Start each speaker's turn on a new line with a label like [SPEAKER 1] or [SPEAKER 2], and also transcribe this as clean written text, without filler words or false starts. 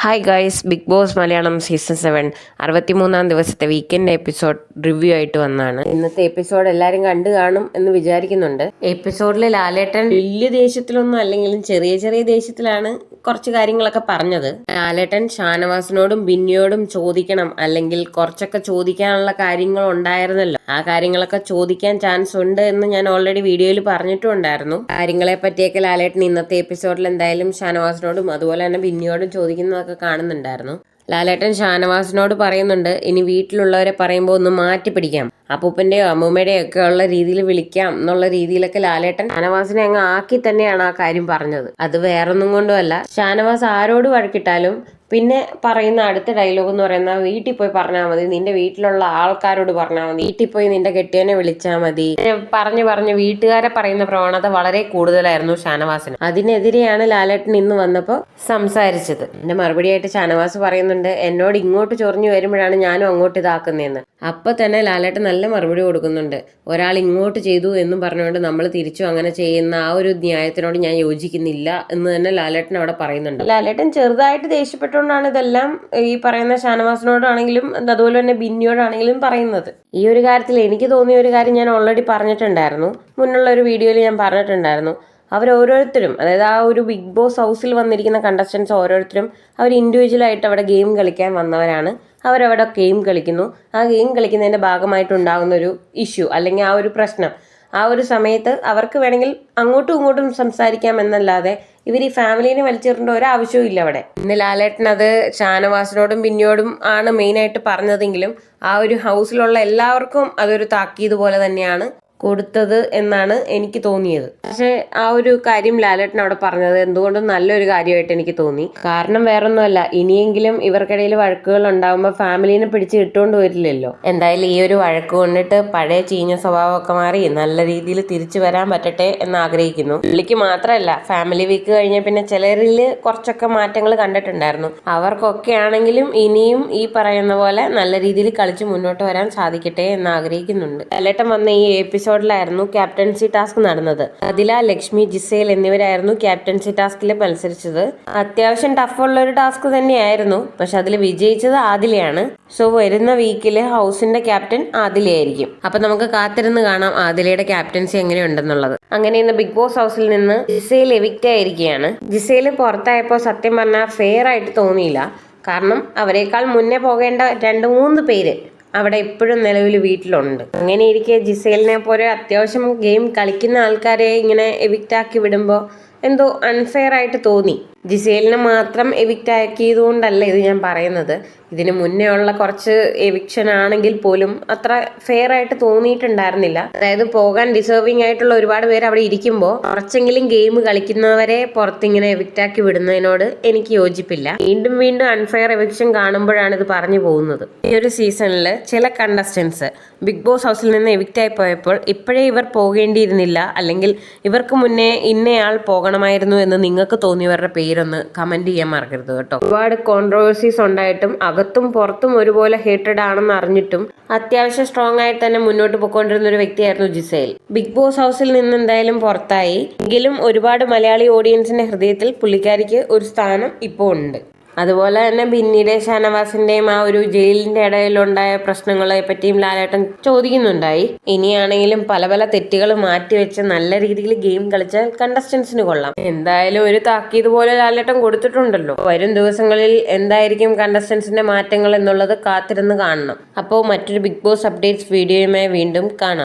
[SPEAKER 1] Hi guys, Bigg Boss Malayalam season 7 63-ാം ദിവസത്തെ weekend episode review ആയിട്ട് വന്നാണ്. ഇന്നത്തെ എപ്പിസോഡ് എല്ലാവരും കണ്ടു കാണും എന്ന് വിചാരിക്കുന്നുണ്ട്. എപ്പിസോഡിൽ ലാലേട്ടൻ വലിയ ദേഷ്യത്തിലൊന്നും അല്ലെങ്കിലും ചെറിയ ചെറിയ ദേഷ്യത്തിലാണ് കുറച്ച് കാര്യങ്ങളൊക്കെ പറഞ്ഞത്. ലാലേട്ടൻ ഷാനവാസിനോടും ബിന്നിയോടും ചോദിക്കണം, അല്ലെങ്കിൽ കുറച്ചൊക്കെ ചോദിക്കാനുള്ള കാര്യങ്ങൾ ഉണ്ടായിരുന്നല്ലോ, ആ കാര്യങ്ങളൊക്കെ ചോദിക്കാൻ ചാൻസ് ഉണ്ട് എന്ന് ഞാൻ ഓൾറെഡി വീഡിയോയിൽ പറഞ്ഞിട്ടും ഉണ്ടായിരുന്നു. കാര്യങ്ങളെ പറ്റിയൊക്കെ ലാലേട്ടൻ ഇന്നത്തെ എപ്പിസോഡിൽ എന്തായാലും ഷാനവാസിനോടും അതുപോലെ തന്നെ ബിന്നിയോടും ചോദിക്കുന്നതൊക്കെ കാണുന്നുണ്ടായിരുന്നു. ലാലേട്ടൻ ഷാനവാസിനോട് പറയുന്നുണ്ട്, ഇനി വീട്ടിലുള്ളവരെ പറയുമ്പോൾ ഒന്ന് മാറ്റി പിടിക്കാം, അപ്പൂപ്പന്റെയോ അമ്മൂമ്മയുടെയോ ഒക്കെ ഉള്ള രീതിയിൽ വിളിക്കാം എന്നുള്ള രീതിയിലൊക്കെ ലാലേട്ടൻ ഷാനവാസിനെ അങ്ങ് ആക്കി തന്നെയാണ് ആ കാര്യം പറഞ്ഞത്. അത് വേറൊന്നും കൊണ്ടുമല്ല, ഷാനവാസ് ആരോട് വഴക്കിട്ടാലും പിന്നെ പറയുന്ന അടുത്ത ഡയലോഗ് എന്ന് പറയുന്ന വീട്ടിൽ പോയി പറഞ്ഞാൽ മതി, നിന്റെ വീട്ടിലുള്ള ആൾക്കാരോട് പറഞ്ഞാൽ മതി, വീട്ടിൽ പോയി നിന്റെ കെട്ടിയനെ വിളിച്ചാൽ മതി, പറഞ്ഞ് വീട്ടുകാരെ പറയുന്ന പ്രവണത വളരെ കൂടുതലായിരുന്നു ഷാനവാസിന്. അതിനെതിരെയാണ് ലാലേട്ടൻ ഇന്ന് വന്നപ്പോൾ സംസാരിച്ചത്. എന്റെ മറുപടിയായിട്ട് ഷാനവാസ് പറയുന്നുണ്ട്, എന്നോട് ഇങ്ങോട്ട് ചൊറിഞ്ഞു വരുമ്പോഴാണ് ഞാനും അങ്ങോട്ട് ഇതാക്കുന്നതെന്ന്. അപ്പൊ തന്നെ ലാലേട്ടൻ നല്ല മറുപടി കൊടുക്കുന്നുണ്ട്. ഒരാൾ ഇങ്ങോട്ട് ചെയ്തു എന്നും പറഞ്ഞുകൊണ്ട് നമ്മൾ തിരിച്ചു അങ്ങനെ ചെയ്യുന്ന ആ ഒരു ന്യായത്തിനോട് ഞാൻ യോജിക്കുന്നില്ല എന്ന് തന്നെ ലാലേട്ടൻ അവിടെ പറയുന്നുണ്ട്. ലാലേട്ടൻ ചെറുതായിട്ട് ദേഷ്യപ്പെട്ടുകൊണ്ടാണ് ഇതെല്ലാം ഈ പറയുന്ന ഷാനവാസിനോടാണെങ്കിലും അതുപോലെ തന്നെ ബിന്നിയോടാണെങ്കിലും പറയുന്നത്. ഈ ഒരു കാര്യത്തിൽ എനിക്ക് തോന്നിയ ഒരു കാര്യം ഞാൻ ഓൾറെഡി പറഞ്ഞിട്ടുണ്ടായിരുന്നു, മുന്നുള്ള ഒരു വീഡിയോയിൽ ഞാൻ പറഞ്ഞിട്ടുണ്ടായിരുന്നു. അവരോരോരുത്തരും, അതായത് ആ ഒരു ബിഗ് ബോസ് ഹൗസിൽ വന്നിരിക്കുന്ന കണ്ടസ്റ്റൻസ് ഓരോരുത്തരും അവർ ഇൻഡിവിജ്വലായിട്ട് അവിടെ ഗെയിം കളിക്കാൻ വന്നവരാണ്. അവരവിടെ ഗെയിം കളിക്കുന്നു. ആ ഗെയിം കളിക്കുന്നതിൻ്റെ ഭാഗമായിട്ടുണ്ടാകുന്ന ഒരു ഇഷ്യൂ അല്ലെങ്കിൽ ആ ഒരു പ്രശ്നം, ആ ഒരു സമയത്ത് അവർക്ക് വേണമെങ്കിൽ അങ്ങോട്ടും ഇങ്ങോട്ടും സംസാരിക്കാം എന്നല്ലാതെ ഇവർ ഈ ഫാമിലിനെ വലിച്ചെറിയേണ്ട ഒരാവശ്യവും ഇല്ല അവിടെ. ഇന്ന് ലാലേട്ടൻ അത് ഷാനവാസിനോടും ബിന്നിയോടും ആണ് മെയിനായിട്ട് പറഞ്ഞതെങ്കിലും ആ ഒരു ഹൗസിലുള്ള എല്ലാവർക്കും അതൊരു താക്കീത് പോലെ തന്നെയാണ് കൊടുത്തത് എന്നാണ് എനിക്ക് തോന്നിയത്. പക്ഷെ ആ ഒരു കാര്യം ലാലേട്ടൻ അവിടെ പറഞ്ഞത് എന്തുകൊണ്ടും നല്ലൊരു കാര്യമായിട്ട് എനിക്ക് തോന്നി. കാരണം വേറൊന്നുമല്ല, ഇനിയെങ്കിലും ഇവർക്കിടയിൽ വഴക്കുകൾ ഉണ്ടാകുമ്പോൾ ഫാമിലിനെ പിടിച്ച് ഇട്ടുകൊണ്ട് വരില്ലല്ലോ. എന്തായാലും ഈ ഒരു വഴക്ക് കൊണ്ടിട്ട് പഴയ ചീഞ്ഞ സ്വഭാവമൊക്കെ മാറി നല്ല രീതിയിൽ തിരിച്ചു വരാൻ പറ്റട്ടെ എന്ന് ആഗ്രഹിക്കുന്നു. പുള്ളിക്ക് മാത്രമല്ല, ഫാമിലി വീക്ക് കഴിഞ്ഞ പിന്നെ ചിലരിൽ കുറച്ചൊക്കെ മാറ്റങ്ങൾ കണ്ടിട്ടുണ്ടായിരുന്നു. അവർക്കൊക്കെ ആണെങ്കിലും ഇനിയും ഈ പറയുന്ന പോലെ നല്ല രീതിയിൽ കളിച്ച് മുന്നോട്ട് വരാൻ സാധിക്കട്ടെ എന്ന് ആഗ്രഹിക്കുന്നുണ്ട്. ലാലേട്ടൻ വന്ന ഈ എപ്പിസോഡിലായിരുന്നു ക്യാപ്റ്റൻസി ടാസ്ക് നടന്നത്. അതില, ലക്ഷ്മി, ജിസേൽ എന്നിവരായിരുന്നു ക്യാപ്റ്റൻസി ടാസ്കിൽ മത്സരിച്ചത്. അത്യാവശ്യം ടഫുള്ള ഒരു ടാസ്ക് തന്നെയായിരുന്നു. പക്ഷെ അതിൽ വിജയിച്ചത് ആദിലയാണ്. സോ വരുന്ന വീക്കില് ഹൗസിന്റെ ക്യാപ്റ്റൻ ആദിലയായിരിക്കും. അപ്പൊ നമുക്ക് കാത്തിരുന്ന് കാണാം ആദിലയുടെ ക്യാപ്റ്റൻസി എങ്ങനെയുണ്ടെന്നുള്ളത്. അങ്ങനെ ഇന്ന് ബിഗ് ബോസ് ഹൗസിൽ നിന്ന് ജിസേൽ എവിക്റ്റ് ആയിരിക്കുകയാണ്. ജിസേൽ പുറത്തായപ്പോൾ സത്യം പറഞ്ഞാൽ ഫെയർ ആയിട്ട് തോന്നിയില്ല. കാരണം അവരെക്കാൾ മുന്നേ പോകേണ്ട 2-3 പേര് അവിടെ ഇപ്പോഴും നിലവിൽ വീട്ടിലുണ്ട്. അങ്ങനെ ഇരിക്കെ ജിസേലിനെ പോലെ അത്യാവശ്യം ഗെയിം കളിക്കുന്ന ആൾക്കാരെ ഇങ്ങനെ എവിക്റ്റാക്കി വിടുമ്പോൾ എന്തോ അൺഫെയർ ആയിട്ട് തോന്നി. ജിസേലിനെ മാത്രം എവിക്റ്റ് ആക്കിയതുകൊണ്ടല്ല ഇത് ഞാൻ പറയുന്നത്. ഇതിന് മുന്നേ ഉള്ള കുറച്ച് എവിക്ഷൻ ആണെങ്കിൽ പോലും അത്ര ഫെയർ ആയിട്ട് തോന്നിയിട്ടുണ്ടായിരുന്നില്ല. അതായത് പോകാൻ ഡിസേർവിംഗ് ആയിട്ടുള്ള ഒരുപാട് പേര് അവിടെ ഇരിക്കുമ്പോൾ കുറച്ചെങ്കിലും ഗെയിം കളിക്കുന്നവരെ പുറത്തിങ്ങനെ എവിക്റ്റ് ആക്കി വിടുന്നതിനോട് എനിക്ക് യോജിപ്പില്ല. വീണ്ടും വീണ്ടും അൺഫെയർ എവിക്ഷൻ കാണുമ്പോഴാണ് ഇത് പറഞ്ഞു പോകുന്നത്. ഈ ഒരു സീസണിൽ ചില കണ്ടസ്റ്റൻസ് ബിഗ് ബോസ് ഹൗസിൽ നിന്ന് എവിക്റ്റ് ആയി പോയപ്പോൾ ഇപ്പോഴേ ഇവർ പോകേണ്ടിയിരുന്നില്ല, അല്ലെങ്കിൽ ഇവർക്ക് മുന്നേ ഇന്നയാൾ പോകണമായിരുന്നു എന്ന് നിങ്ങൾക്ക് തോന്നിയവരുടെ പേരൊന്ന് കമന്റ് ചെയ്യാൻ മറക്കരുത് കേട്ടോ. ഒരുപാട് കോൺട്രവേഴ്സീസ് ഉണ്ടായിട്ടും അകത്തും പുറത്തും ഒരുപോലെ ഹേറ്റഡ് ആണെന്ന് അറിഞ്ഞിട്ടും അത്യാവശ്യം സ്ട്രോങ് ആയിട്ട് തന്നെ മുന്നോട്ട് പോയിക്കൊണ്ടിരുന്ന ഒരു വ്യക്തിയായിരുന്നു ജിസേൽ. ബിഗ് ബോസ് ഹൗസിൽ നിന്ന് എന്തായാലും പുറത്തായി എങ്കിലും ഒരുപാട് മലയാളി ഓഡിയൻസിന്റെ ഹൃദയത്തിൽ പുള്ളിക്കാരിക്ക് ഒരു സ്ഥാനം ഇപ്പോൾ ഉണ്ട്. അതുപോലെ തന്നെ ബിന്നിയുടെയും ഷാനവാസിന്റെയും ആ ഒരു ജയിലിന്റെ ഇടയിലുണ്ടായ പ്രശ്നങ്ങളെ പറ്റിയും ലാലേട്ടൻ ചോദിക്കുന്നുണ്ടായി. ഇനിയാണെങ്കിലും പല പല തെറ്റുകൾ മാറ്റിവെച്ച് നല്ല രീതിയിൽ ഗെയിം കളിച്ചാൽ കണ്ടസ്റ്റൻസിന് കൊള്ളാം. എന്തായാലും ഒരു താക്കീത് പോലെ ലാലേട്ടൻ കൊടുത്തിട്ടുണ്ടല്ലോ. വരും ദിവസങ്ങളിൽ എന്തായിരിക്കും കണ്ടസ്റ്റൻസിന്റെ മാറ്റങ്ങൾ എന്നുള്ളത് കാത്തിരുന്ന് കാണണം. അപ്പോൾ മറ്റൊരു ബിഗ് ബോസ് അപ്ഡേറ്റ്സ് വീഡിയോയുമായി വീണ്ടും കാണാം.